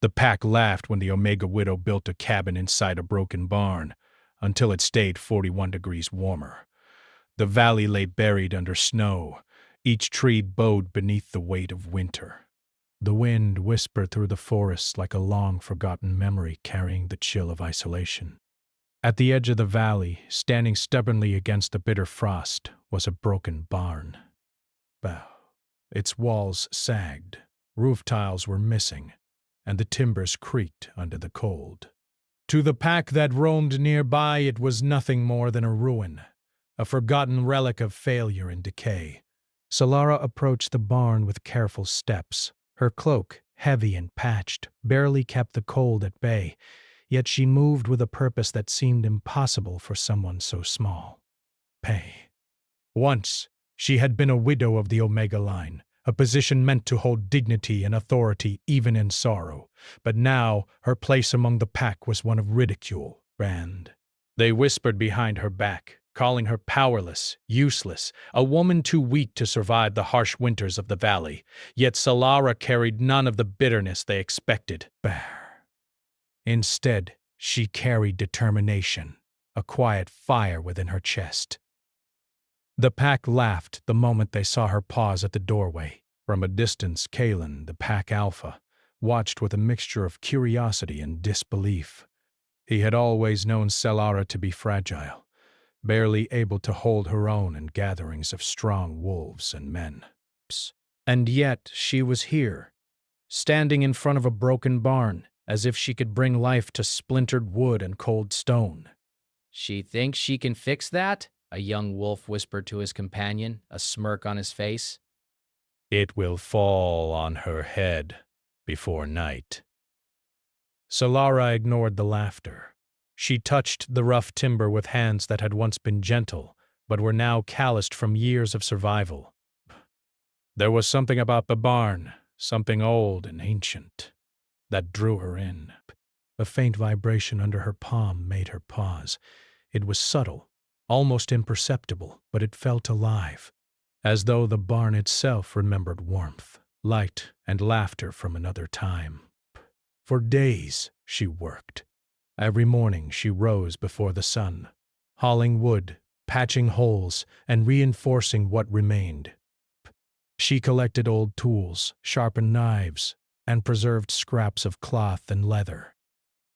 The pack laughed when the Omega Widow built a cabin inside a broken barn, until it stayed 41 degrees warmer. The valley lay buried under snow, each tree bowed beneath the weight of winter. The wind whispered through the forests like a long-forgotten memory carrying the chill of isolation. At the edge of the valley, standing stubbornly against the bitter frost, was a broken barn. Its walls sagged, roof tiles were missing, and the timbers creaked under the cold. To the pack that roamed nearby, it was nothing more than a ruin, a forgotten relic of failure and decay. Solara approached the barn with careful steps. Her cloak, heavy and patched, barely kept the cold at bay, yet she moved with a purpose that seemed impossible for someone so small. Pay. Once, she had been a widow of the Omega line, a position meant to hold dignity and authority even in sorrow, but now her place among the pack was one of ridicule. They whispered behind her back, calling her powerless, useless, a woman too weak to survive the harsh winters of the valley, yet Solara carried none of the bitterness they expected. Instead, she carried determination, a quiet fire within her chest. The pack laughed the moment they saw her pause at the doorway. From a distance, Kalen, the pack alpha, watched with a mixture of curiosity and disbelief. He had always known Solara to be fragile, barely able to hold her own in gatherings of strong wolves and men. And yet she was here, standing in front of a broken barn, as if she could bring life to splintered wood and cold stone. "She thinks she can fix that?" a young wolf whispered to his companion, a smirk on his face. "It will fall on her head before night." Solara ignored the laughter. She touched the rough timber with hands that had once been gentle, but were now calloused from years of survival. There was something about the barn, something old and ancient, that drew her in. A faint vibration under her palm made her pause. It was subtle, almost imperceptible, but it felt alive, as though the barn itself remembered warmth, light, and laughter from another time. For days she worked. Every morning she rose before the sun, hauling wood, patching holes, and reinforcing what remained. She collected old tools, sharpened knives, and preserved scraps of cloth and leather.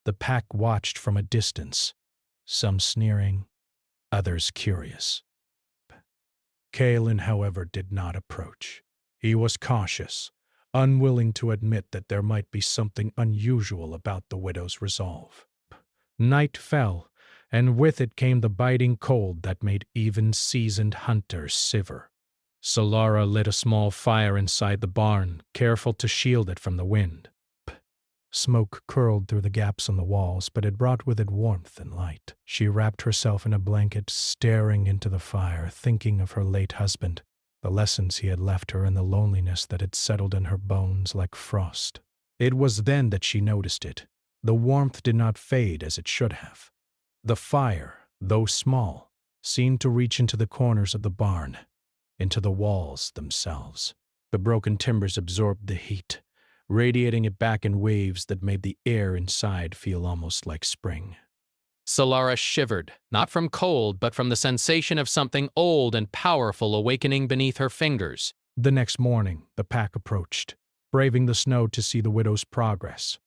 The pack watched from a distance, some sneering, others curious. Kalen, however, did not approach. He was cautious, unwilling to admit that there might be something unusual about the widow's resolve. Night fell, and with it came the biting cold that made even seasoned hunters shiver. Solara lit a small fire inside the barn, careful to shield it from the wind. Smoke curled through the gaps on the walls, but it brought with it warmth and light. She wrapped herself in a blanket, staring into the fire, thinking of her late husband, the lessons he had left her, and the loneliness that had settled in her bones like frost. It was then that she noticed it. The warmth did not fade as it should have. The fire, though small, seemed to reach into the corners of the barn, into the walls themselves. The broken timbers absorbed the heat, radiating it back in waves that made the air inside feel almost like spring. Solara shivered, not from cold, but from the sensation of something old and powerful awakening beneath her fingers. The next morning, the pack approached, braving the snow to see the widow's progress.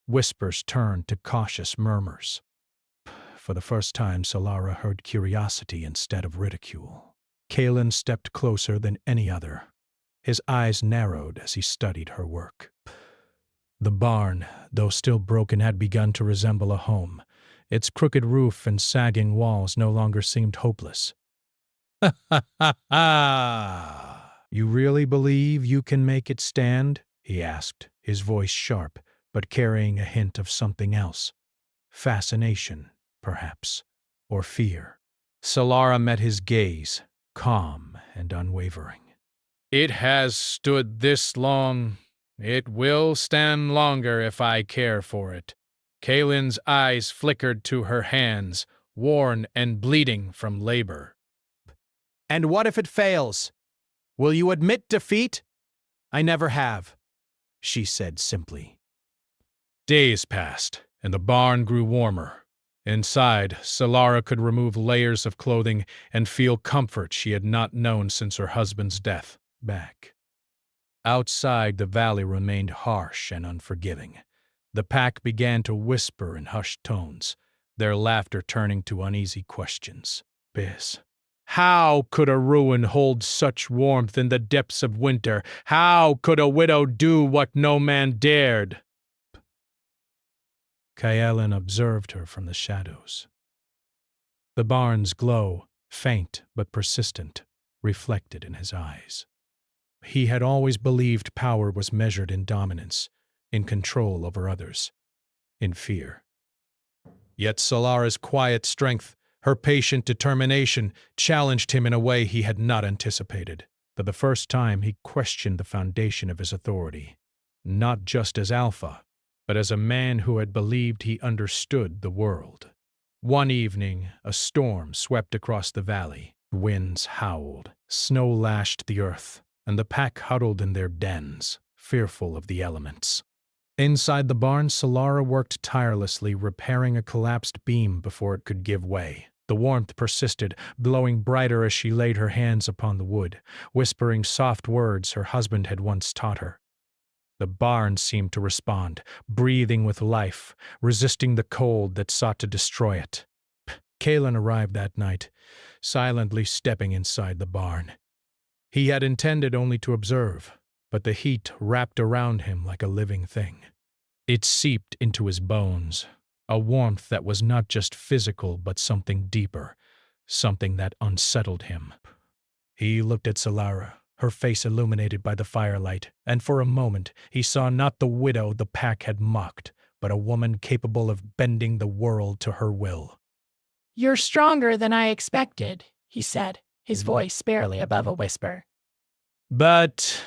Whispers turned to cautious murmurs. For the first time, Solara heard curiosity instead of ridicule. Kalen stepped closer than any other. His eyes narrowed as he studied her work. The barn, though still broken, had begun to resemble a home. Its crooked roof and sagging walls no longer seemed hopeless. "Ha ha ha ha! You really believe you can make it stand?" he asked, his voice sharp, but carrying a hint of something else. Fascination, perhaps, or fear. Solara met his gaze, calm and unwavering. "It has stood this long. It will stand longer if I care for it." Kalen's eyes flickered to her hands, worn and bleeding from labor. "And what if it fails? Will you admit defeat?" "I never have," she said simply. Days passed, and the barn grew warmer. Inside, Solara could remove layers of clothing and feel comfort she had not known since her husband's death. Back. Outside, the valley remained harsh and unforgiving. The pack began to whisper in hushed tones, their laughter turning to uneasy questions. Biz. How could a ruin hold such warmth in the depths of winter? How could a widow do what no man dared? Kaelin observed her from the shadows. The barn's glow, faint but persistent, reflected in his eyes. He had always believed power was measured in dominance, in control over others, in fear. Yet Solara's quiet strength, her patient determination, challenged him in a way he had not anticipated. For the first time, he questioned the foundation of his authority, not just as Alpha, but as a man who had believed he understood the world. One evening, a storm swept across the valley. Winds howled, snow lashed the earth, and the pack huddled in their dens, fearful of the elements. Inside the barn, Solara worked tirelessly, repairing a collapsed beam before it could give way. The warmth persisted, glowing brighter as she laid her hands upon the wood, whispering soft words her husband had once taught her. The barn seemed to respond, breathing with life, resisting the cold that sought to destroy it. Kaelin arrived that night, silently stepping inside the barn. He had intended only to observe, but the heat wrapped around him like a living thing. It seeped into his bones, a warmth that was not just physical but something deeper, something that unsettled him. He looked at Solara, her face illuminated by the firelight, and for a moment he saw not the widow the pack had mocked, but a woman capable of bending the world to her will. "You're stronger than I expected," he said, his voice barely above a whisper. But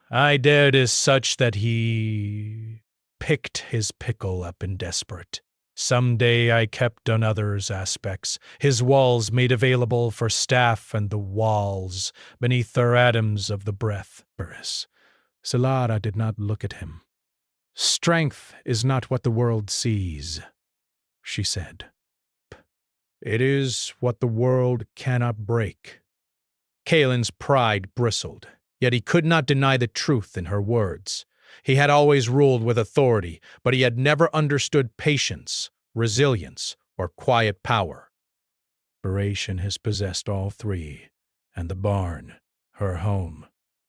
I dared as such that he picked his pickle up in desperate. Someday I kept on others' aspects, his walls made available for staff and the walls beneath their atoms of the breath. Solara did not look at him. Strength is not what the world sees, she said. It is what the world cannot break. Kaelin's pride bristled, yet he could not deny the truth in her words. He had always ruled with authority, but he had never understood patience, resilience, or quiet power. Inspiration has possessed all three, and the barn, her home,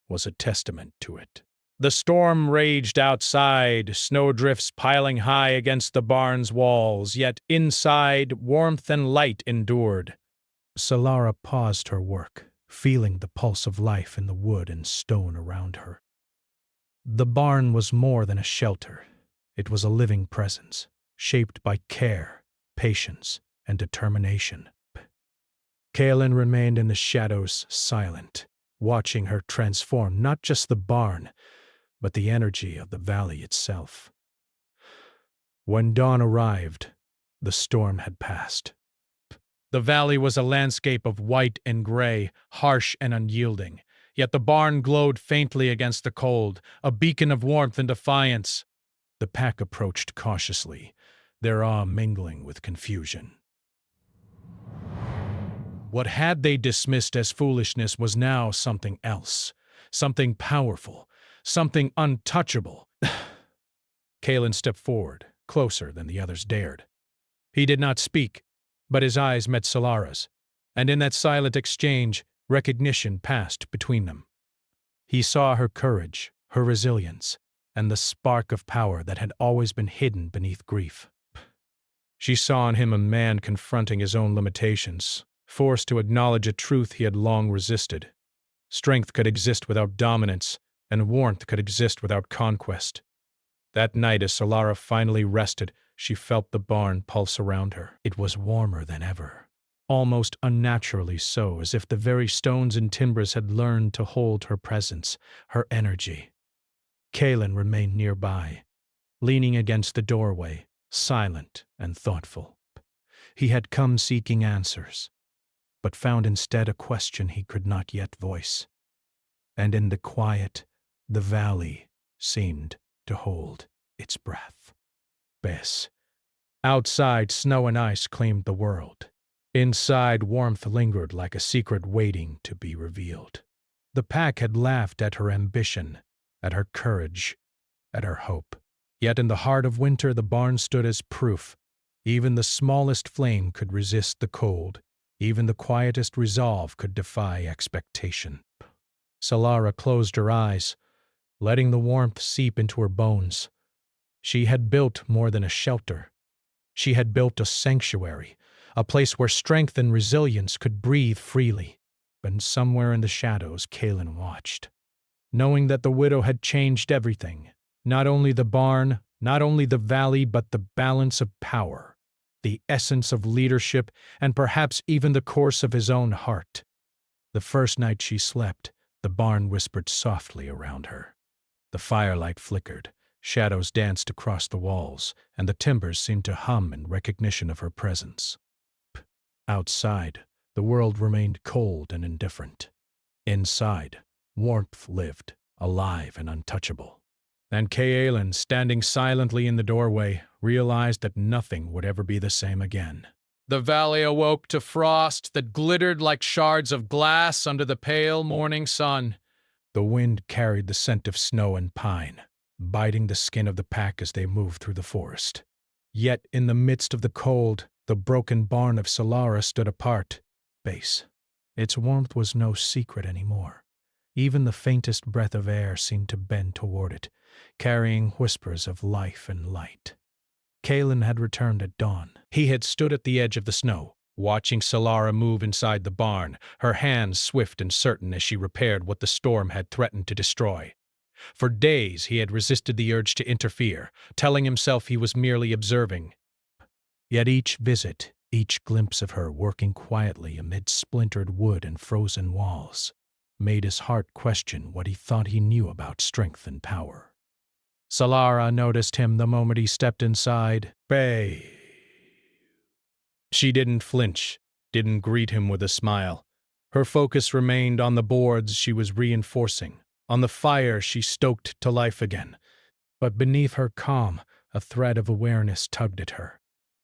was a testament to it. The storm raged outside, snowdrifts piling high against the barn's walls, yet inside warmth and light endured. Solara paused her work, feeling the pulse of life in the wood and stone around her. The barn was more than a shelter. It was a living presence, shaped by care, patience, and determination. Kaelin remained in the shadows, silent, watching her transform not just the barn, but the energy of the valley itself. When dawn arrived, the storm had passed. The valley was a landscape of white and gray, harsh and unyielding, yet the barn glowed faintly against the cold, a beacon of warmth and defiance. The pack approached cautiously, their awe mingling with confusion. What had they dismissed as foolishness was now something else, something powerful, something untouchable. Kaelin stepped forward, closer than the others dared. He did not speak, but his eyes met Solara's, and in that silent exchange, recognition passed between them. He saw her courage, her resilience, and the spark of power that had always been hidden beneath grief. She saw in him a man confronting his own limitations, forced to acknowledge a truth he had long resisted. Strength could exist without dominance, and warmth could exist without conquest. That night, as Solara finally rested, she felt the barn pulse around her. It was warmer than ever, almost unnaturally so, as if the very stones and timbers had learned to hold her presence, her energy. Kaelin remained nearby, leaning against the doorway, silent and thoughtful. He had come seeking answers, but found instead a question he could not yet voice. And in the quiet, the valley seemed to hold its breath. Bess. Outside, snow and ice claimed the world. Inside, warmth lingered like a secret waiting to be revealed. The pack had laughed at her ambition, at her courage, at her hope. Yet in the heart of winter the barn stood as proof. Even the smallest flame could resist the cold. Even the quietest resolve could defy expectation. Solara closed her eyes, letting the warmth seep into her bones. She had built more than a shelter. She had built a sanctuary, a place where strength and resilience could breathe freely. And somewhere in the shadows, Kaelin watched, knowing that the widow had changed everything. Not only the barn, not only the valley, but the balance of power, the essence of leadership, and perhaps even the course of his own heart. The first night she slept, the barn whispered softly around her. The firelight flickered, shadows danced across the walls, and the timbers seemed to hum in recognition of her presence. Outside, the world remained cold and indifferent. Inside, warmth lived, alive and untouchable. And Kaelin, standing silently in the doorway, realized that nothing would ever be the same again. The valley awoke to frost that glittered like shards of glass under the pale morning sun. The wind carried the scent of snow and pine, biting the skin of the pack as they moved through the forest. Yet in the midst of the cold, the broken barn of Solara stood apart. Base. Its warmth was no secret anymore. Even the faintest breath of air seemed to bend toward it, carrying whispers of life and light. Kaelin had returned at dawn. He had stood at the edge of the snow, watching Solara move inside the barn, her hands swift and certain as she repaired what the storm had threatened to destroy. For days he had resisted the urge to interfere, telling himself he was merely observing. Yet each visit, each glimpse of her working quietly amid splintered wood and frozen walls, made his heart question what he thought he knew about strength and power. Solara noticed him the moment he stepped inside. "Babe." She didn't flinch, didn't greet him with a smile. Her focus remained on the boards she was reinforcing, on the fire she stoked to life again. But beneath her calm, a thread of awareness tugged at her.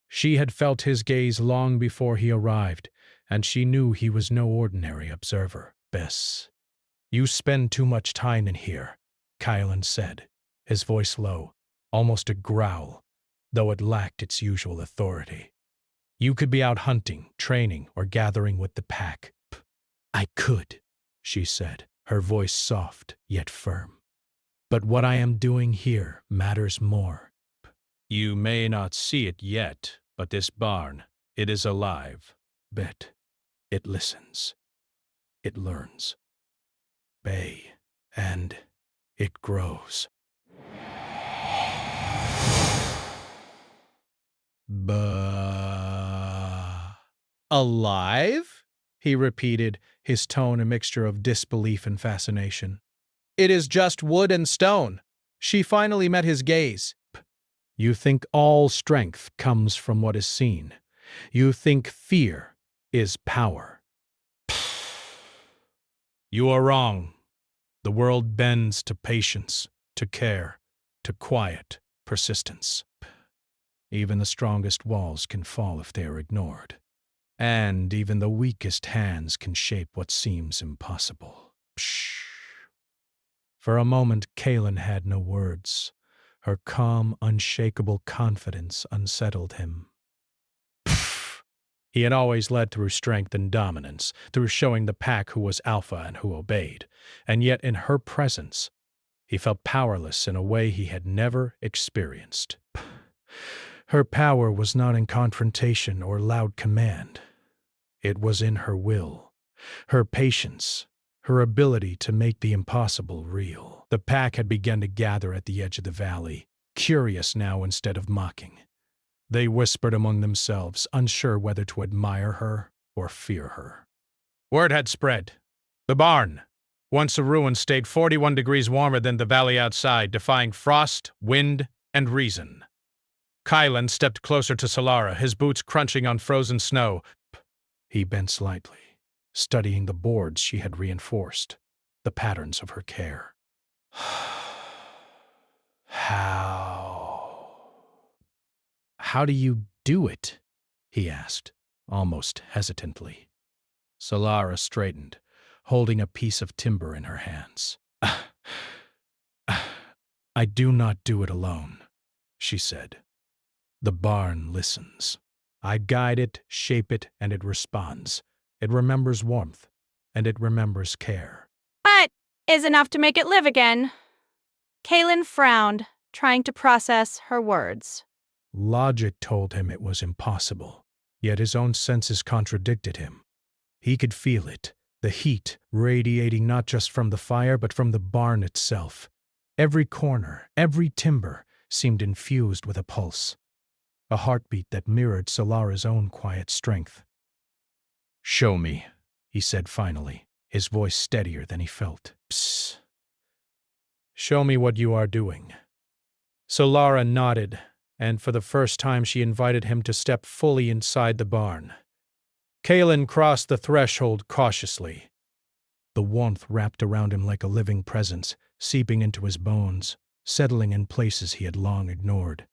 She had felt his gaze long before he arrived, and she knew he was no ordinary observer. "Bess, you spend too much time in here," Kaelin said, his voice low, almost a growl, though it lacked its usual authority. "You could be out hunting, training, or gathering with the pack." "I could," she said, her voice soft yet firm. "But what I am doing here matters more." "You may not see it yet, but this barn, it is alive. Bet. It listens. It learns. Bay. And it grows." "Alive?" he repeated, his tone a mixture of disbelief and fascination. "It is just wood and stone." She finally met his gaze. "You think all strength comes from what is seen. You think fear is power. You are wrong. The world bends to patience, to care, to quiet persistence. Even the strongest walls can fall if they are ignored. And even the weakest hands can shape what seems impossible." For a moment, Kaelin had no words. Her calm, unshakable confidence unsettled him. He had always led through strength and dominance, through showing the pack who was alpha and who obeyed, and yet in her presence, he felt powerless in a way he had never experienced. Her power was not in confrontation or loud command. It was in her will, her patience, her ability to make the impossible real. The pack had begun to gather at the edge of the valley, curious now instead of mocking. They whispered among themselves, unsure whether to admire her or fear her. Word had spread. The barn, once a ruin, stayed 41 degrees warmer than the valley outside, defying frost, wind, and reason. Kaelin stepped closer to Solara, his boots crunching on frozen snow. He bent slightly, studying the boards she had reinforced, the patterns of her care. How? How do you do it? He asked, almost hesitantly. Solara straightened, holding a piece of timber in her hands. I do not do it alone, she said. The barn listens. I guide it, shape it, and it responds. It remembers warmth, and it remembers care. But is enough to make it live again. Kaylin frowned, trying to process her words. Logic told him it was impossible, yet his own senses contradicted him. He could feel it, the heat radiating not just from the fire but from the barn itself. Every corner, every timber seemed infused with a pulse, a heartbeat that mirrored Solara's own quiet strength. Show me, he said finally, his voice steadier than he felt. Psst. Show me what you are doing. Solara nodded, and for the first time she invited him to step fully inside the barn. Kaylin crossed the threshold cautiously. The warmth wrapped around him like a living presence, seeping into his bones, settling in places he had long ignored.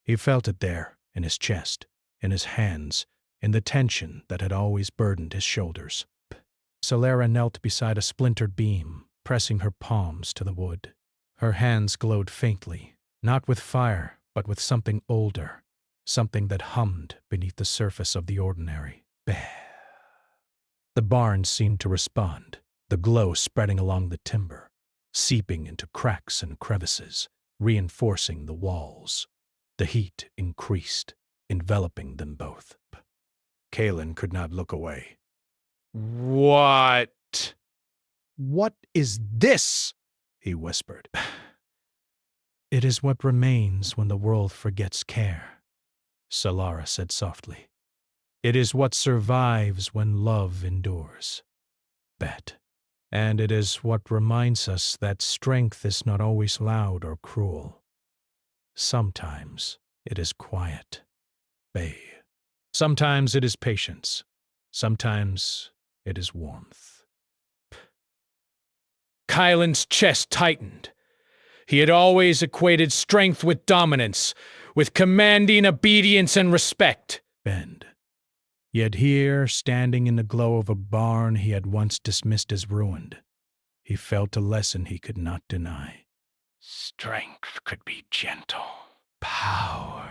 He felt it there, in his chest, in his hands, in the tension that had always burdened his shoulders. Solara knelt beside a splintered beam, pressing her palms to the wood. Her hands glowed faintly, not with fire, but with something older, something that hummed beneath the surface of the ordinary. Bah. The barn seemed to respond, the glow spreading along the timber, seeping into cracks and crevices, reinforcing the walls. The heat increased, enveloping them both. Kaylin could not look away. What? What is this? He whispered. It is what remains when the world forgets care, Solara said softly. It is what survives when love endures. Bet. And it is what reminds us that strength is not always loud or cruel. Sometimes it is quiet. Bay. Sometimes it is patience. Sometimes it is warmth. Kylan's chest tightened. He had always equated strength with dominance, with commanding obedience and respect. Bend. Yet here, standing in the glow of a barn he had once dismissed as ruined, he felt a lesson he could not deny. Strength could be gentle. Power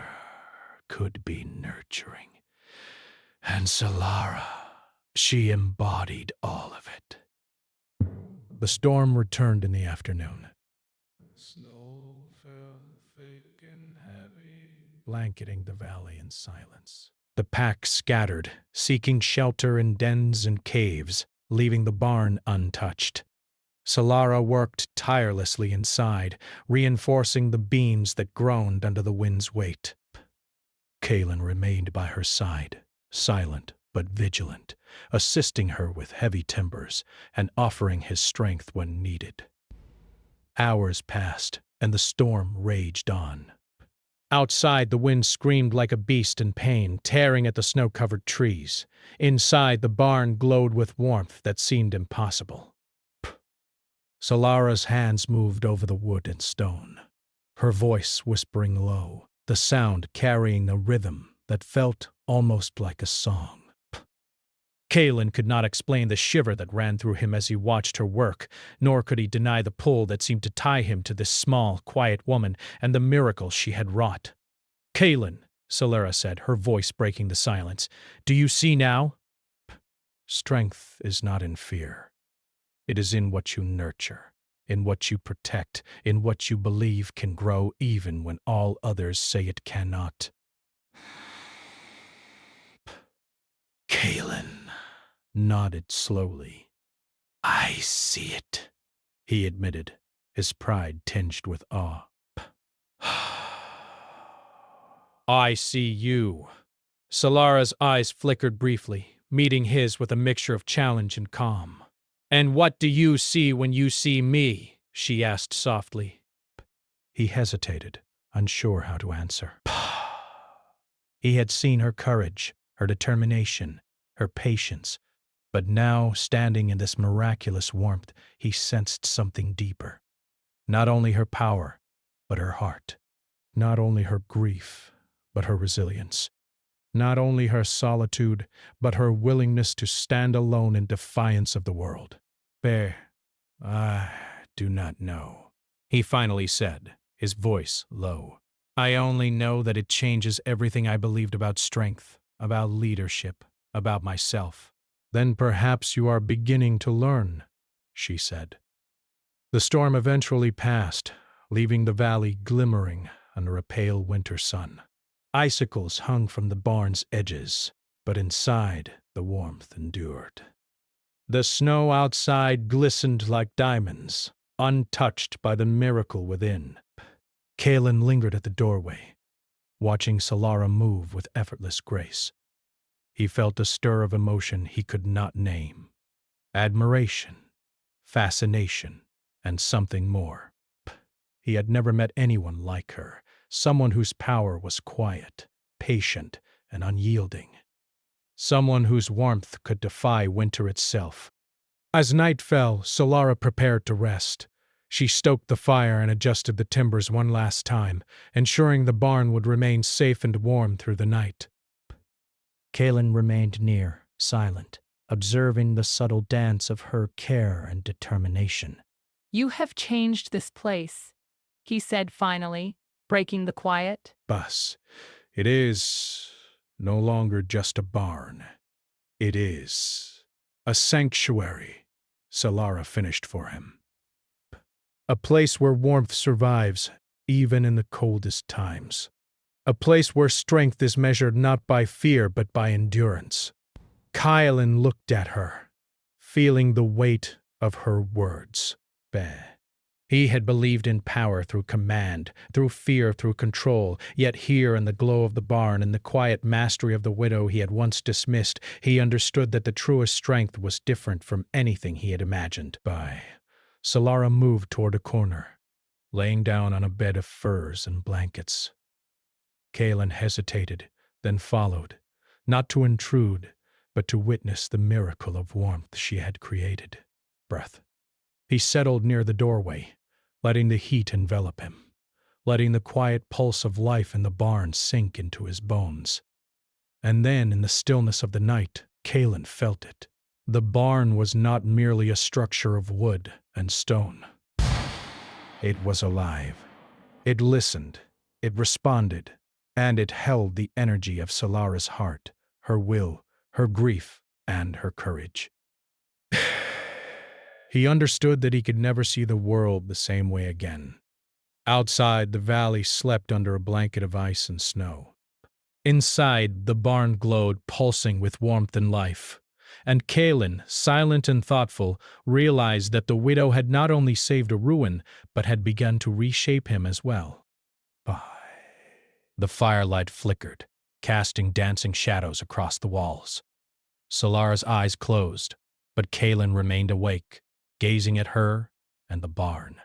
could be nurturing. And Solara, she embodied all of it. The storm returned in the afternoon. Snow fell thick and heavy, blanketing the valley in silence. The pack scattered, seeking shelter in dens and caves, leaving the barn untouched. Solara worked tirelessly inside, reinforcing the beams that groaned under the wind's weight. Kaylin remained by her side, silent but vigilant, assisting her with heavy timbers and offering his strength when needed. Hours passed, and the storm raged on. Outside, the wind screamed like a beast in pain, tearing at the snow-covered trees. Inside, the barn glowed with warmth that seemed impossible. Solara's hands moved over the wood and stone, her voice whispering low, the sound carrying a rhythm that felt almost like a song. Kaylin could not explain the shiver that ran through him as he watched her work, nor could he deny the pull that seemed to tie him to this small, quiet woman and the miracle she had wrought. Kaylin, Solara said, her voice breaking the silence, do you see now? Strength is not in fear. It is in what you nurture, in what you protect, in what you believe can grow even when all others say it cannot. Kaylin nodded slowly. I see it, he admitted, his pride tinged with awe. I see you. Solara's eyes flickered briefly, meeting his with a mixture of challenge and calm. And what do you see when you see me? She asked softly. He hesitated, unsure how to answer. He had seen her courage, her determination, her patience, but now, standing in this miraculous warmth, he sensed something deeper. Not only her power, but her heart. Not only her grief, but her resilience. Not only her solitude, but her willingness to stand alone in defiance of the world. Bear, I do not know, he finally said, his voice low. I only know that it changes everything I believed about strength, about leadership, about myself. Then perhaps you are beginning to learn, she said. The storm eventually passed, leaving the valley glimmering under a pale winter sun. Icicles hung from the barn's edges, but inside the warmth endured. The snow outside glistened like diamonds, untouched by the miracle within. Kalen lingered at the doorway, watching Solara move with effortless grace. He felt a stir of emotion he could not name. Admiration, fascination, and something more. He had never met anyone like her, someone whose power was quiet, patient, and unyielding. Someone whose warmth could defy winter itself. As night fell, Solara prepared to rest. She stoked the fire and adjusted the timbers one last time, ensuring the barn would remain safe and warm through the night. Kalen remained near, silent, observing the subtle dance of her care and determination. You have changed this place, he said finally, breaking the quiet. Bus, it is no longer just a barn. It is a sanctuary, Solara finished for him. A place where warmth survives, even in the coldest times. A place where strength is measured not by fear but by endurance. Kylan looked at her, feeling the weight of her words. He had believed in power through command, through fear through control, yet here in the glow of the barn, in the quiet mastery of the widow he had once dismissed, he understood that the truest strength was different from anything he had imagined. Solara moved toward a corner, laying down on a bed of furs and blankets. Kalen hesitated, then followed, not to intrude, but to witness the miracle of warmth she had created. Breath. He settled near the doorway, letting the heat envelop him, letting the quiet pulse of life in the barn sink into his bones. And then, in the stillness of the night, Kalen felt it. The barn was not merely a structure of wood and stone. It was alive. It listened, it responded, and it held the energy of Solara's heart, her will, her grief, and her courage. He understood that he could never see the world the same way again. Outside, the valley slept under a blanket of ice and snow. Inside, the barn glowed, pulsing with warmth and life. And Kalen, silent and thoughtful, realized that the widow had not only saved a ruin, but had begun to reshape him as well. The firelight flickered, casting dancing shadows across the walls. Solara's eyes closed, but Kalen remained awake, gazing at her and the barn.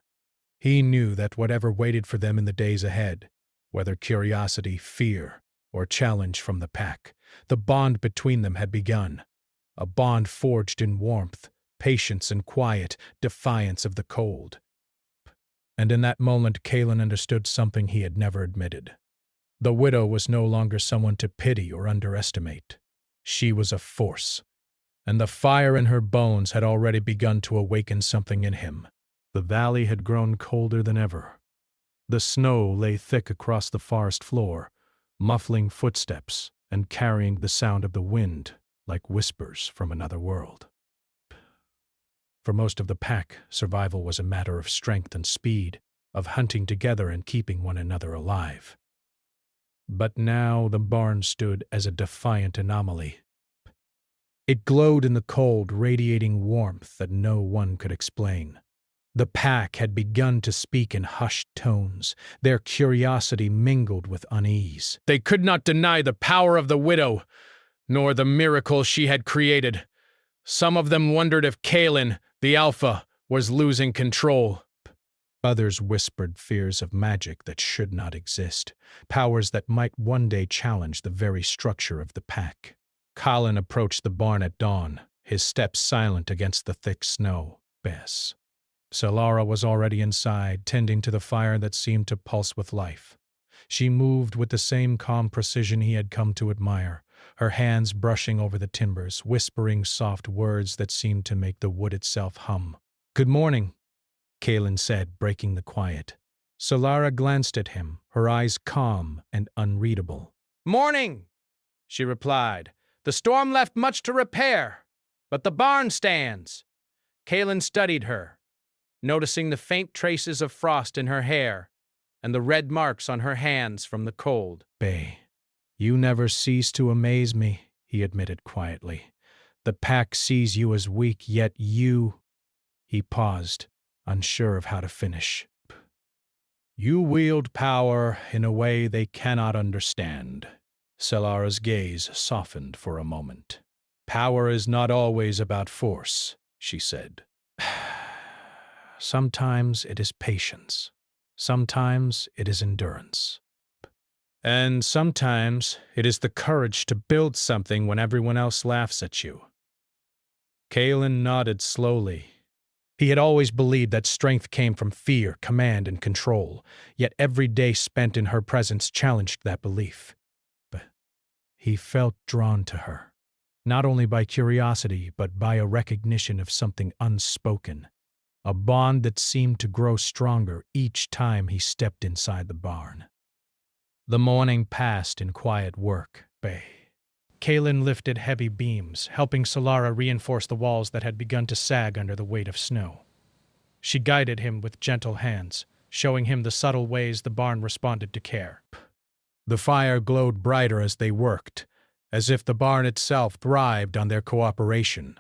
He knew that whatever waited for them in the days ahead, whether curiosity, fear, or challenge from the pack, the bond between them had begun. A bond forged in warmth, patience and quiet, defiance of the cold. And in that moment, Kalen understood something he had never admitted. The widow was no longer someone to pity or underestimate. She was a force, and the fire in her bones had already begun to awaken something in him. The valley had grown colder than ever. The snow lay thick across the forest floor, muffling footsteps and carrying the sound of the wind like whispers from another world. For most of the pack, survival was a matter of strength and speed, of hunting together and keeping one another alive. But now the barn stood as a defiant anomaly. It glowed in the cold, radiating warmth that no one could explain. The pack had begun to speak in hushed tones, their curiosity mingled with unease. They could not deny the power of the widow, nor the miracle she had created. Some of them wondered if Kalen, the Alpha, was losing control. Others whispered fears of magic that should not exist, powers that might one day challenge the very structure of the pack. Colin approached the barn at dawn, his steps silent against the thick snow. Solara was already inside, tending to the fire that seemed to pulse with life. She moved with the same calm precision he had come to admire, her hands brushing over the timbers, whispering soft words that seemed to make the wood itself hum. "Good morning," Kaelin said, breaking the quiet. Solara glanced at him, her eyes calm and unreadable. "Morning," she replied. "The storm left much to repair, but the barn stands." Kaelin studied her, noticing the faint traces of frost in her hair and the red marks on her hands from the cold. "Bay, you never cease to amaze me," he admitted quietly. "The pack sees you as weak, yet you—" He paused, unsure of how to finish. "You wield power in a way they cannot understand." Solara's gaze softened for a moment. "Power is not always about force," she said. "Sometimes it is patience. Sometimes it is endurance. And sometimes it is the courage to build something when everyone else laughs at you." Kaelin nodded slowly. He had always believed that strength came from fear, command, and control, yet every day spent in her presence challenged that belief. But he felt drawn to her, not only by curiosity, but by a recognition of something unspoken, a bond that seemed to grow stronger each time he stepped inside the barn. The morning passed in quiet work. Kaelin lifted heavy beams, helping Solara reinforce the walls that had begun to sag under the weight of snow. She guided him with gentle hands, showing him the subtle ways the barn responded to care. The fire glowed brighter as they worked, as if the barn itself thrived on their cooperation.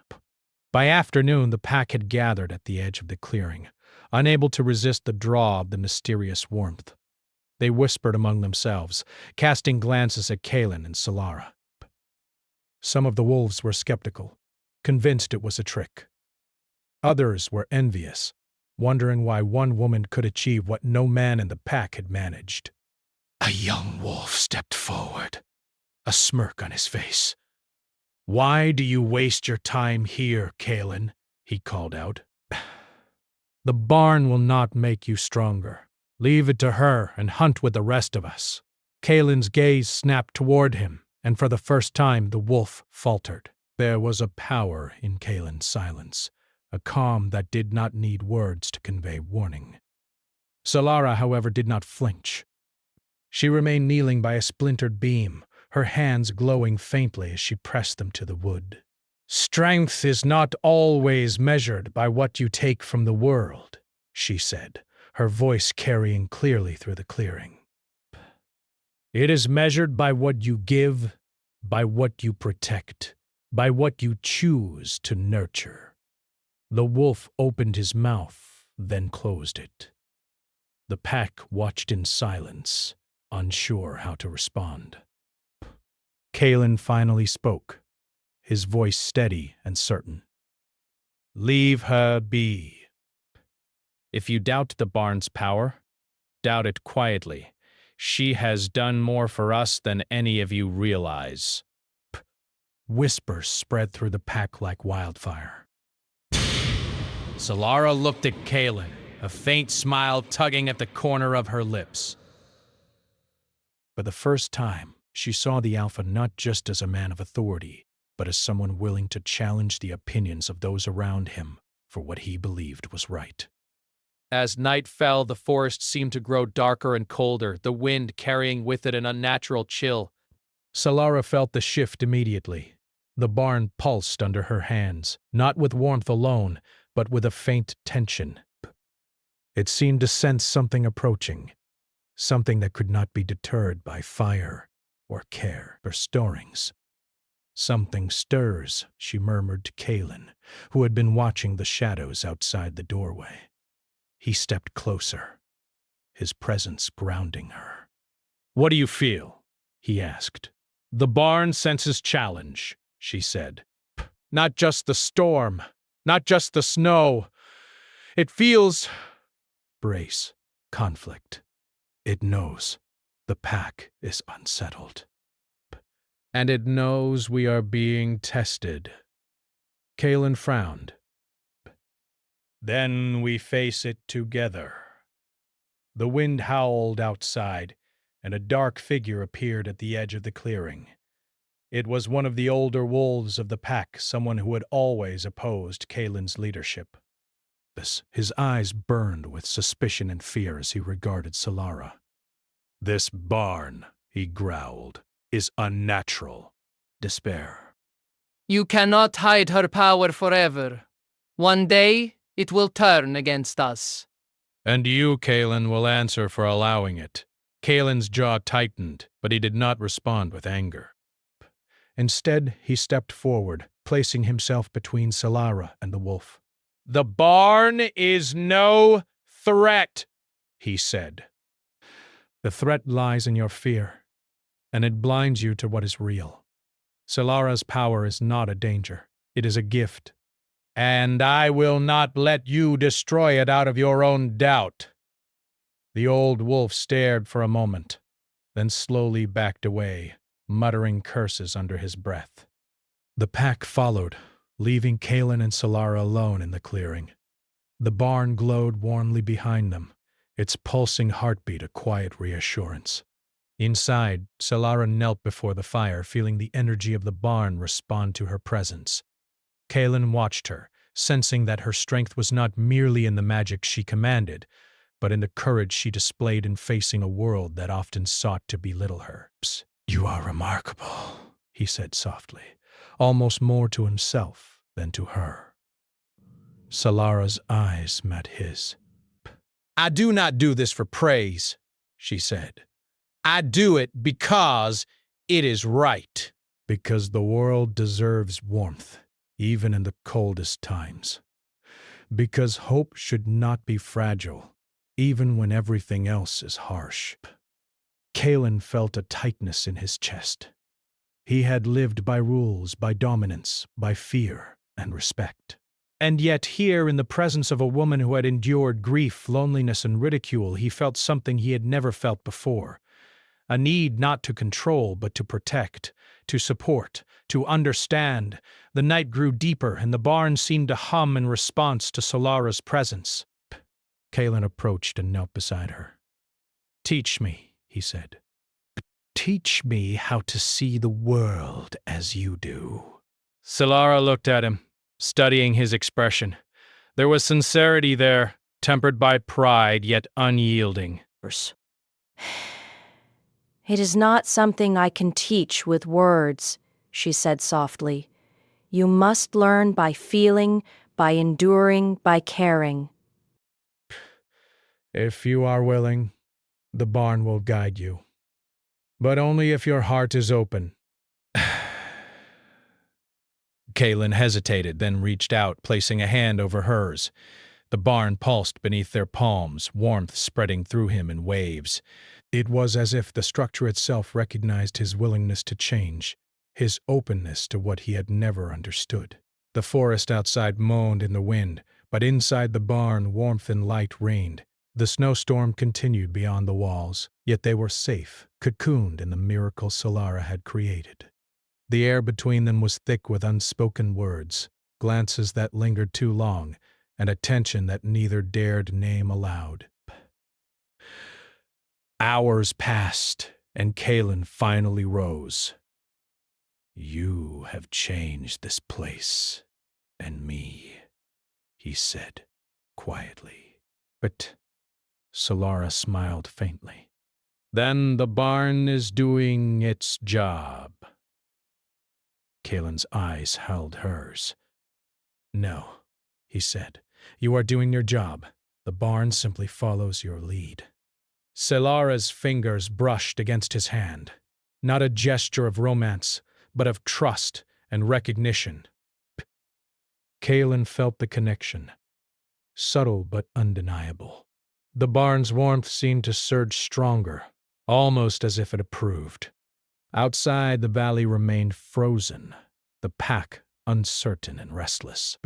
By afternoon, the pack had gathered at the edge of the clearing, unable to resist the draw of the mysterious warmth. They whispered among themselves, casting glances at Kaelin and Solara. Some of the wolves were skeptical, convinced it was a trick. Others were envious, wondering why one woman could achieve what no man in the pack had managed. A young wolf stepped forward, a smirk on his face. "Why do you waste your time here, Kaelin?" he called out. "The barn will not make you stronger. Leave it to her and hunt with the rest of us." Kaelin's gaze snapped toward him, and for the first time the wolf faltered. There was a power in Kaelin's silence, a calm that did not need words to convey warning. Solara, however, did not flinch. She remained kneeling by a splintered beam, her hands glowing faintly as she pressed them to the wood. "Strength is not always measured by what you take from the world," she said, her voice carrying clearly through the clearing. "It is measured by what you give, by what you protect, by what you choose to nurture." The wolf opened his mouth, then closed it. The pack watched in silence, unsure how to respond. Kaelin finally spoke, his voice steady and certain. "Leave her be." If you doubt the barn's power, doubt it quietly. She has done more for us than any of you realize. Whispers spread through the pack like wildfire. Solara looked at Kaelin, a faint smile tugging at the corner of her lips. For the first time, she saw the Alpha not just as a man of authority, but as someone willing to challenge the opinions of those around him for what he believed was right. As night fell, the forest seemed to grow darker and colder, the wind carrying with it an unnatural chill. Solara felt the shift immediately. The barn pulsed under her hands, not with warmth alone, but with a faint tension. It seemed to sense something approaching, something that could not be deterred by fire or care or storings. "Something stirs," she murmured to Kaelin, who had been watching the shadows outside the doorway. He stepped closer, his presence grounding her. "What do you feel?" he asked. "The barn senses challenge," she said. "Not just the storm, not just the snow. It feels brace, conflict. It knows the pack is unsettled. And it knows we are being tested." Kaelin frowned. "Then we face it together." The wind howled outside, and a dark figure appeared at the edge of the clearing. It was one of the older wolves of the pack, someone who had always opposed Kalen's leadership. His eyes burned with suspicion and fear as he regarded Solara. "This barn," he growled, "is unnatural." Despair. You cannot hide her power forever. One day, it will turn against us. "And you, Kalen, will answer for allowing it." Kalen's jaw tightened, but he did not respond with anger. Instead, he stepped forward, placing himself between Solara and the wolf. "The barn is no threat," he said. "The threat lies in your fear, and it blinds you to what is real. Solara's power is not a danger. It is a gift. And I will not let you destroy it out of your own doubt." The old wolf stared for a moment, then slowly backed away, muttering curses under his breath. The pack followed, leaving Kalen and Solara alone in the clearing. The barn glowed warmly behind them, its pulsing heartbeat a quiet reassurance. Inside, Solara knelt before the fire, feeling the energy of the barn respond to her presence. Kalen watched her, sensing that her strength was not merely in the magic she commanded, but in the courage she displayed in facing a world that often sought to belittle her. "You are remarkable," he said softly, almost more to himself than to her. Solara's eyes met his. "I do not do this for praise," she said. "I do it because it is right." "Because the world deserves warmth, even in the coldest times. Because hope should not be fragile, even when everything else is harsh." Kalen felt a tightness in his chest. He had lived by rules, by dominance, by fear and respect. And yet here, in the presence of a woman who had endured grief, loneliness, and ridicule, he felt something he had never felt before. A need not to control, but to protect, to support, to understand. The night grew deeper, and the barn seemed to hum in response to Solara's presence. Kalen approached and knelt beside her. "Teach me," he said. "Teach me how to see the world as you do." Solara looked at him, studying his expression. There was sincerity there, tempered by pride, yet unyielding. "It is not something I can teach with words," she said softly. "You must learn by feeling, by enduring, by caring." "If you are willing, the barn will guide you. But only if your heart is open." Kalen hesitated, then reached out, placing a hand over hers. The barn pulsed beneath their palms, warmth spreading through him in waves. It was as if the structure itself recognized his willingness to change, his openness to what he had never understood. The forest outside moaned in the wind, but inside the barn warmth and light reigned. The snowstorm continued beyond the walls, yet they were safe, cocooned in the miracle Solara had created. The air between them was thick with unspoken words, glances that lingered too long, and a tension that neither dared name aloud. Hours passed, and Kalen finally rose. "You have changed this place, and me," he said, quietly. "But," Solara smiled faintly, "then the barn is doing its job." Kalen's eyes held hers. "No," he said, "you are doing your job. The barn simply follows your lead." Solara's fingers brushed against his hand, not a gesture of romance, but of trust and recognition. Kalen felt the connection, subtle but undeniable. The barn's warmth seemed to surge stronger, almost as if it approved. Outside, the valley remained frozen, the pack uncertain and restless.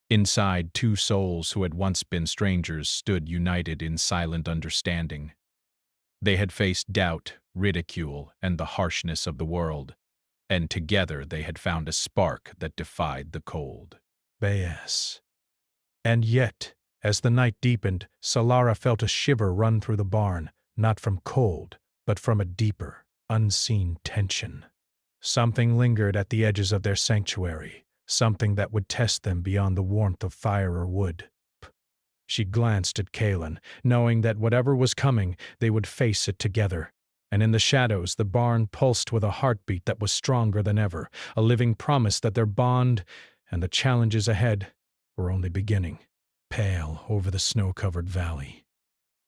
Inside, two souls who had once been strangers stood united in silent understanding. They had faced doubt, ridicule, and the harshness of the world, and together they had found a spark that defied the cold. Yes. And yet, as the night deepened, Solara felt a shiver run through the barn, not from cold, but from a deeper, unseen tension. Something lingered at the edges of their sanctuary, something that would test them beyond the warmth of fire or wood. She glanced at Kaelin, knowing that whatever was coming, they would face it together. And in the shadows, the barn pulsed with a heartbeat that was stronger than ever, a living promise that their bond and the challenges ahead were only beginning. Pale over the snow-covered valley,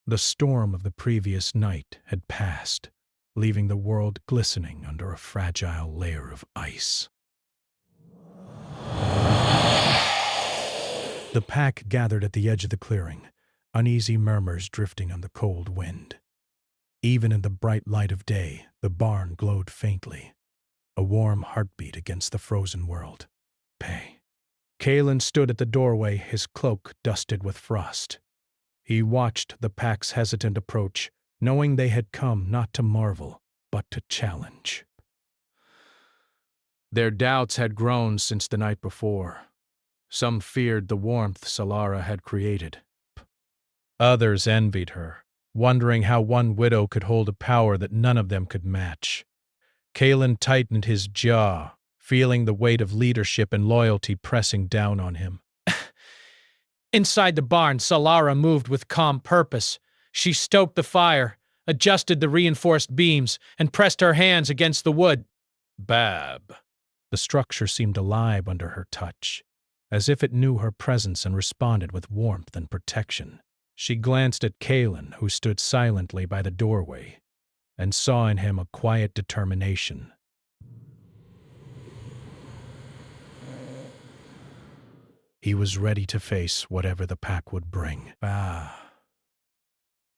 the storm of the previous night had passed, leaving the world glistening under a fragile layer of ice. The pack gathered at the edge of the clearing, uneasy murmurs drifting on the cold wind. Even in the bright light of day, the barn glowed faintly, a warm heartbeat against the frozen world. Kaelin stood at the doorway, his cloak dusted with frost. He watched the pack's hesitant approach, knowing they had come not to marvel, but to challenge. Their doubts had grown since the night before. Some feared the warmth Solara had created. Others envied her, wondering how one widow could hold a power that none of them could match. Kaelin tightened his jaw, feeling the weight of leadership and loyalty pressing down on him. Inside the barn, Solara moved with calm purpose. She stoked the fire, adjusted the reinforced beams, and pressed her hands against the wood. Bab. The structure seemed alive under her touch, as if it knew her presence and responded with warmth and protection. She glanced at Kaelin, who stood silently by the doorway, and saw in him a quiet determination. He was ready to face whatever the pack would bring.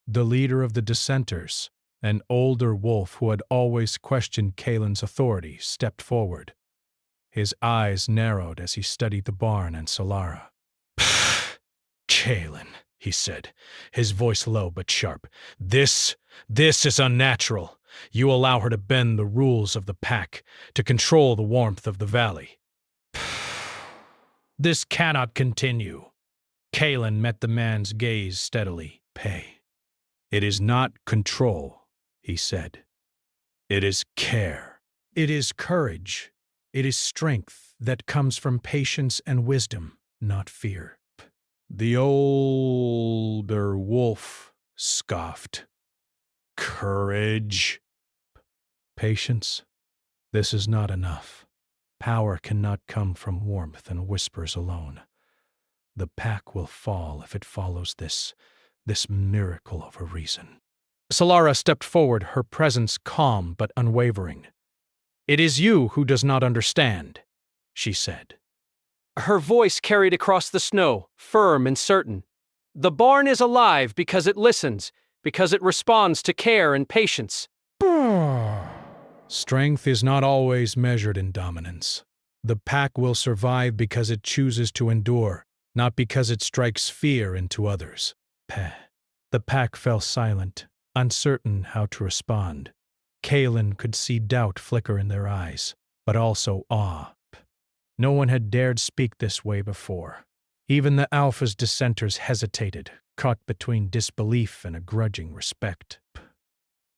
The leader of the dissenters, an older wolf who had always questioned Kaelin's authority, stepped forward. His eyes narrowed as he studied the barn and Solara. Kaelin, he said, his voice low but sharp. This is unnatural. You allow her to bend the rules of the pack, to control the warmth of the valley. This cannot continue. Kaelin met the man's gaze steadily. It is not control, he said. It is care. It is courage. It is strength that comes from patience and wisdom, not fear. The older wolf scoffed. Courage. Patience. This is not enough. Power cannot come from warmth and whispers alone. The pack will fall if it follows this miracle of a reason. Solara stepped forward, her presence calm but unwavering. It is you who does not understand, she said. Her voice carried across the snow, firm and certain. The barn is alive because it listens, because it responds to care and patience. Strength is not always measured in dominance. The pack will survive because it chooses to endure, not because it strikes fear into others. The pack fell silent, uncertain how to respond. Kaelin could see doubt flicker in their eyes, but also awe. No one had dared speak this way before. Even the Alpha's dissenters hesitated, caught between disbelief and a grudging respect.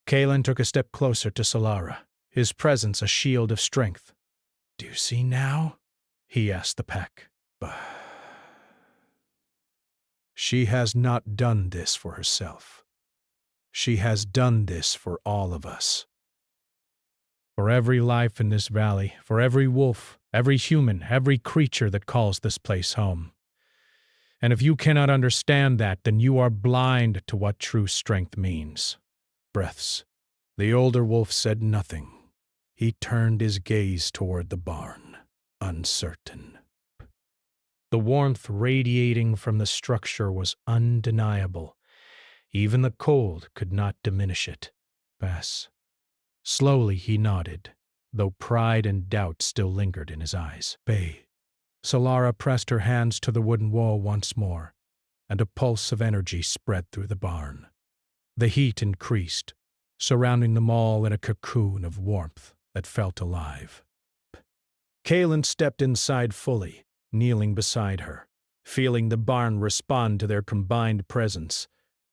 Kaelin took a step closer to Solara, his presence a shield of strength. Do you see now? He asked the pack. She has not done this for herself. She has done this for all of us. For every life in this valley, for every wolf, every human, every creature that calls this place home. And if you cannot understand that, then you are blind to what true strength means. Breaths. The older wolf said nothing. He turned his gaze toward the barn, uncertain. The warmth radiating from the structure was undeniable. Even the cold could not diminish it. Slowly he nodded, though pride and doubt still lingered in his eyes. Solara pressed her hands to the wooden wall once more, and a pulse of energy spread through the barn. The heat increased, surrounding them all in a cocoon of warmth that felt alive. Kaelin stepped inside fully, kneeling beside her, feeling the barn respond to their combined presence.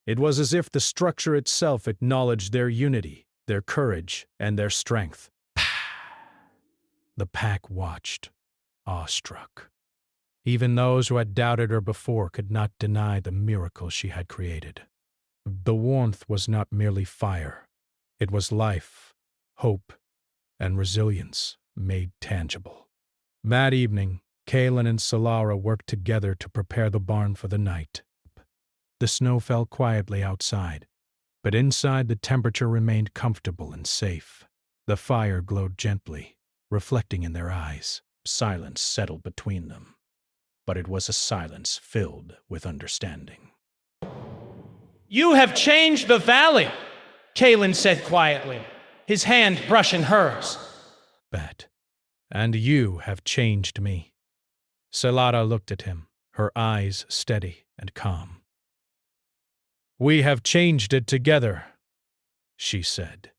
It was as if the structure itself acknowledged their unity, their courage, and their strength. The pack watched, awestruck. Even those who had doubted her before could not deny the miracle she had created. The warmth was not merely fire. It was life, hope, and resilience made tangible. That evening, Kaelin and Solara worked together to prepare the barn for the night. The snow fell quietly outside, but inside the temperature remained comfortable and safe. The fire glowed gently, reflecting in their eyes. Silence settled between them, but it was a silence filled with understanding. You have changed the valley, Kaelin said quietly, his hand brushing hers. Bet. And you have changed me. Solara looked at him, her eyes steady and calm. We have changed it together, she said.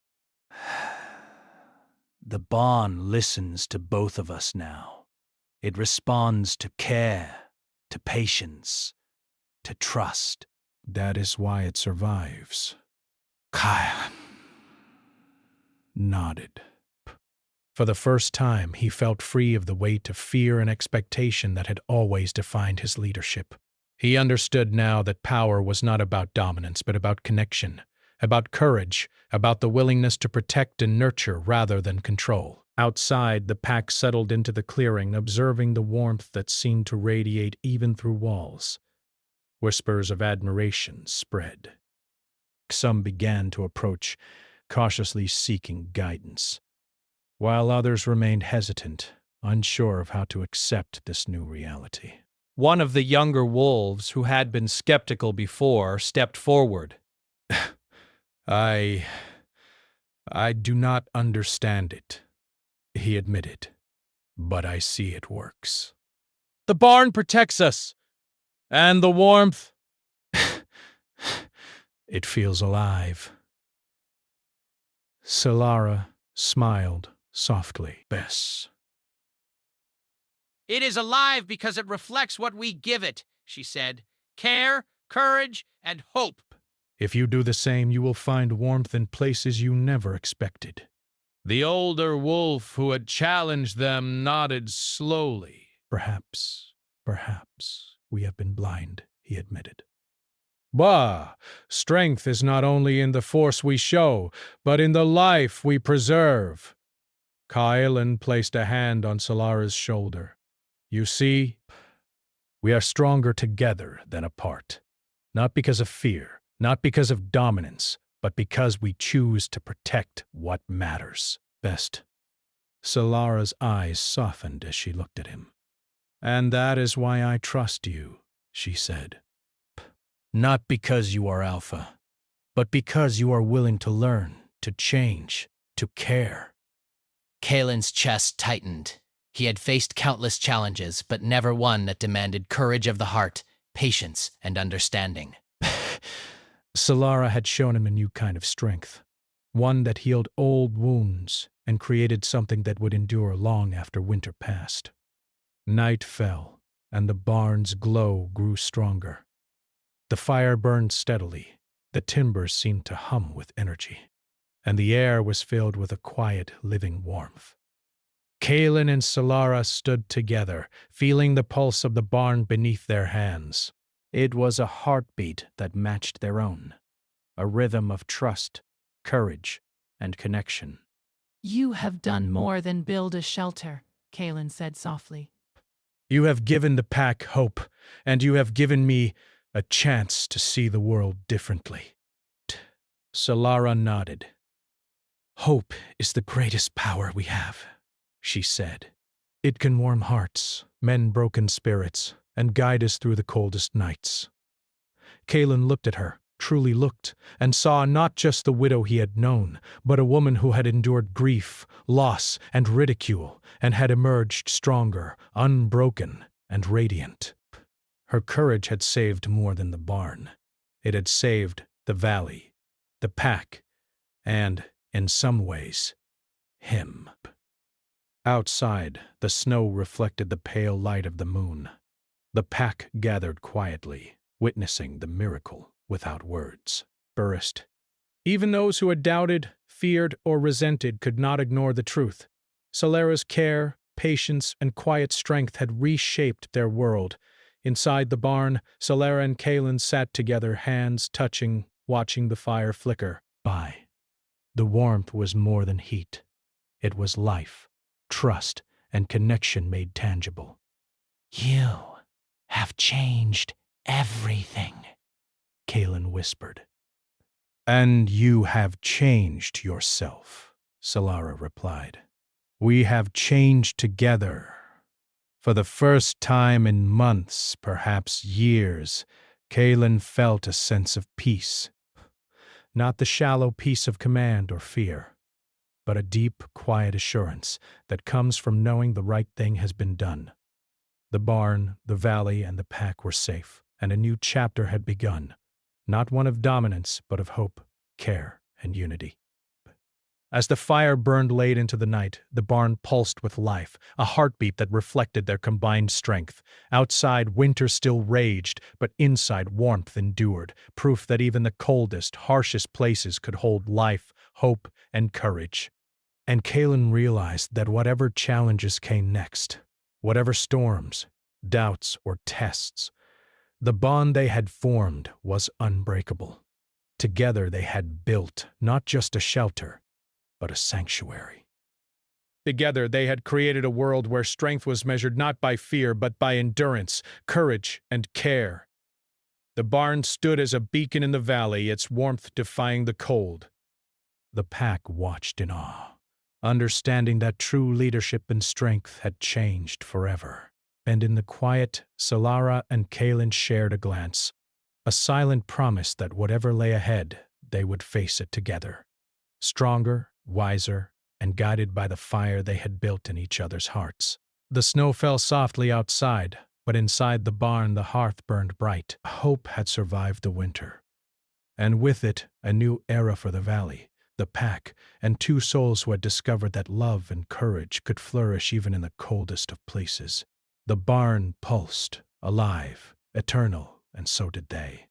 The bond listens to both of us now. It responds to care, to patience, to trust. That is why it survives. Kyle nodded. For the first time, he felt free of the weight of fear and expectation that had always defined his leadership. He understood now that power was not about dominance, but about connection, about courage, about the willingness to protect and nurture rather than control. Outside, the pack settled into the clearing, observing the warmth that seemed to radiate even through walls. Whispers of admiration spread. Some began to approach, cautiously seeking guidance, while others remained hesitant, unsure of how to accept this new reality. One of the younger wolves, who had been skeptical before, stepped forward. I do not understand it, he admitted, but I see it works. The barn protects us. And the warmth. It feels alive. Solara smiled softly. Bess. It is alive because it reflects what we give it, she said. Care, courage, and hope. If you do the same, you will find warmth in places you never expected. The older wolf who had challenged them nodded slowly. Perhaps we have been blind, he admitted. Bah! Strength is not only in the force we show, but in the life we preserve. Kaelin placed a hand on Solara's shoulder. You see, we are stronger together than apart. Not because of fear, not because of dominance, but because we choose to protect what matters best. Solara's eyes softened as she looked at him. And that is why I trust you, she said. Not because you are alpha, but because you are willing to learn, to change, to care. Kaelin's chest tightened. He had faced countless challenges, but never one that demanded courage of the heart, patience, and understanding. Solara had shown him a new kind of strength, one that healed old wounds and created something that would endure long after winter passed. Night fell, and the barn's glow grew stronger. The fire burned steadily, the timbers seemed to hum with energy, and the air was filled with a quiet, living warmth. Kaelin and Solara stood together, feeling the pulse of the barn beneath their hands. It was a heartbeat that matched their own, a rhythm of trust, courage, and connection. You have done more than build a shelter, Kaelin said softly. You have given the pack hope, and you have given me a chance to see the world differently. Solara nodded. Hope is the greatest power we have, she said. It can warm hearts, mend broken spirits, and guide us through the coldest nights. Kaelin looked at her, truly looked, and saw not just the widow he had known, but a woman who had endured grief, loss, and ridicule, and had emerged stronger, unbroken, and radiant. Her courage had saved more than the barn. It had saved the valley, the pack, and, in some ways, him. Outside, the snow reflected the pale light of the moon. The pack gathered quietly, witnessing the miracle without words. First, Even those who had doubted, feared, or resented could not ignore the truth. Solara's care, patience, and quiet strength had reshaped their world. Inside the barn, Solara and Kaelin sat together, hands touching, watching the fire flicker by. The warmth was more than heat. It was life, trust, and connection made tangible. You have changed everything. Kaelin whispered. And you have changed yourself, Solara replied. We have changed together. For the first time in months, perhaps years, Kaelin felt a sense of peace. Not the shallow peace of command or fear, but a deep, quiet assurance that comes from knowing the right thing has been done. The barn, the valley, and the pack were safe, and a new chapter had begun, not one of dominance, but of hope, care, and unity. As the fire burned late into the night, the barn pulsed with life, a heartbeat that reflected their combined strength. Outside, winter still raged, but inside, warmth endured, proof that even the coldest, harshest places could hold life, hope, and courage. And Kaelin realized that whatever challenges came next, whatever storms, doubts, or tests, the bond they had formed was unbreakable. Together they had built not just a shelter, but a sanctuary. Together they had created a world where strength was measured not by fear, but by endurance, courage, and care. The barn stood as a beacon in the valley, its warmth defying the cold. The pack watched in awe, understanding that true leadership and strength had changed forever. And in the quiet, Solara and Kaelin shared a glance, a silent promise that whatever lay ahead, they would face it together. Stronger, wiser, and guided by the fire they had built in each other's hearts. The snow fell softly outside, but inside the barn the hearth burned bright. Hope had survived the winter, and with it a new era for the valley, the pack, and two souls who had discovered that love and courage could flourish even in the coldest of places. The barn pulsed, alive, eternal, and so did they.